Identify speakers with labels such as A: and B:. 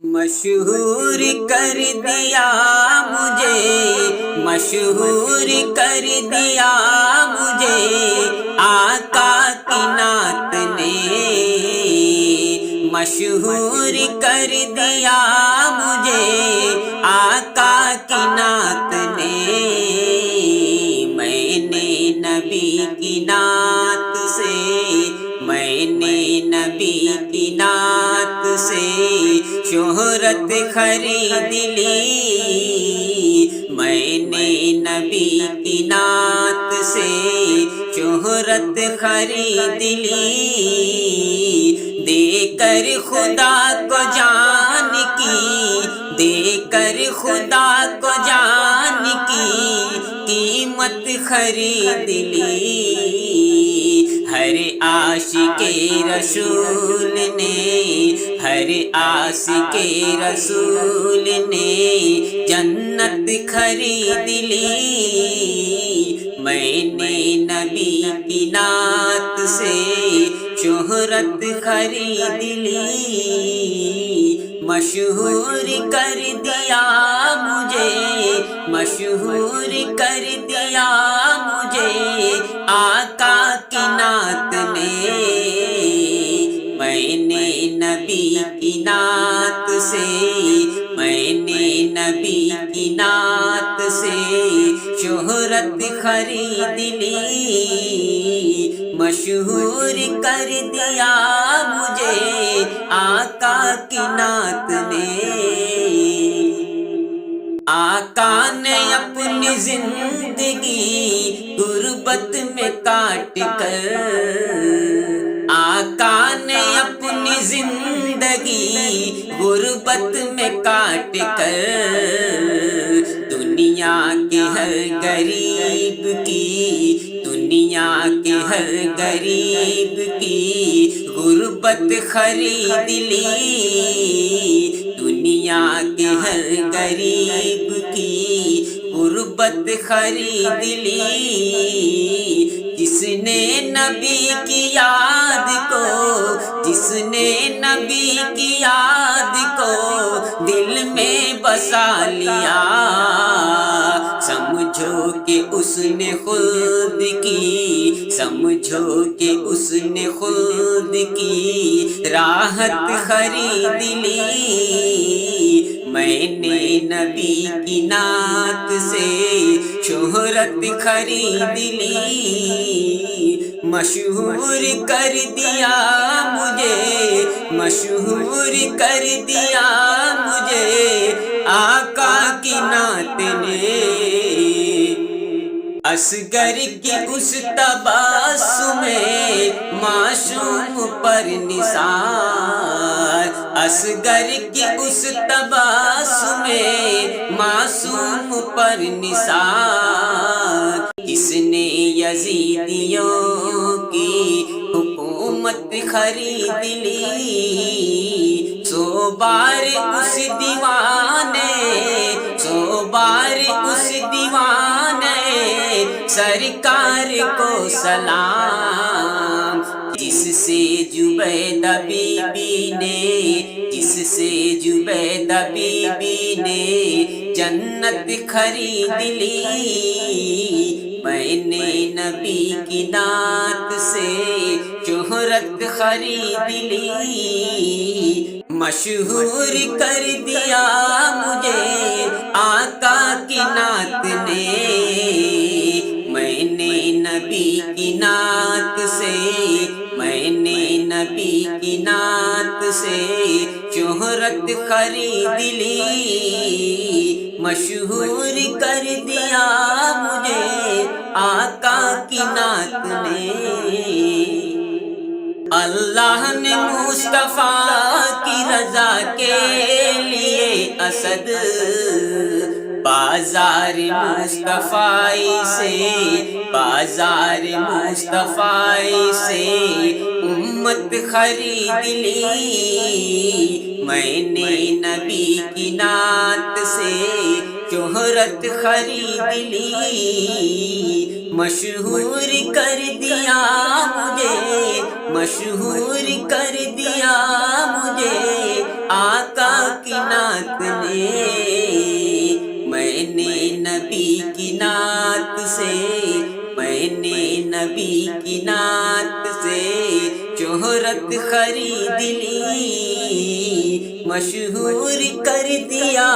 A: مشہور کر دیا مجھے، مشہور کر دیا مجھے آقا کی نعت نے، مشہور کر دیا مجھے آقا کی نعت نے۔ میں نے نبی کی نعت سے، میں نے نبی کی نعت سے شہرت خرید لی، میں نے نبی کی نعت سے شہرت خرید لی، دے کر خدا کو جان کی، دے کر خدا کو جان کی قیمت خرید لی۔ ہر عاشق رسول نے، ہر عاشق رسول نے جنت خرید لی، میں نے نبی کی نعت سے شہرت خرید لی۔ مشہور کر دیا مجھے، مشہور کر دیا مجھے آقا کی نعت نے، میں نے نبی کی نعت سے، میں نے نبی کی نعت سے شہرت خرید لی، مشہور کر دیا مجھے آقا کی نعت نے۔ آقا نے اپنی زندگی غربت میں کاٹ کر، آقا نے اپنی زندگی غربت میں کاٹ کر دنیا کے ہر غریب کی، دنیا کے ہر غریب کی غربت خرید لی، دنیا کے ہر غریب کی غربت خرید لی۔ جس نے نبی کی یاد کو، جس نے نبی کی یاد کو دل میں بسا لیا، سمجھو کہ اس نے خود کی، سمجھو کہ اس نے خود کی راحت خرید لی، میں نے نبی کی نعت سے شہرت خرید لی، مشہور کر دیا مجھے، مشہور کر دیا مجھے آقا کی نعت نے۔ اصغر کی اس تبسم معصوم پر نثار، اصغر کی اس تبسم معصوم پر نثار، اس نے یزیدیوں کی حکومت خرید لی، سو بار اس دیوانے، سو بار اس دیوانے سرکار کو سلام، جس سے زبیدہ بی بی نے، جس سے زبیدہ بی بی نے جنت خرید لی، میں نے نبی کی نعت سے شہرت خرید لی، مشہور کر دیا مجھے آقا کی نعت نے، میں نے نبی کی نعت سے، میں نے نبی کی نعت سے شہرت خرید لی، مشہور کر دیا مجھے آقا کی نعت نے۔ اللہ نے مصطفیٰ کی رضا کے لیے اسد بازار مصطفیٰ سے، بازار مصطفیٰ سے امت خرید لی، میں نے نبی کی نعت سے شہرت خرید لی، مشہور کر دیا مجھے، مشہور کر دیا مجھے آقا کی نعت نے۔ میں نے نبی کی نعت سے، میں نے نبی کی نعت سے شہرت خرید لی، مشہور کر دیا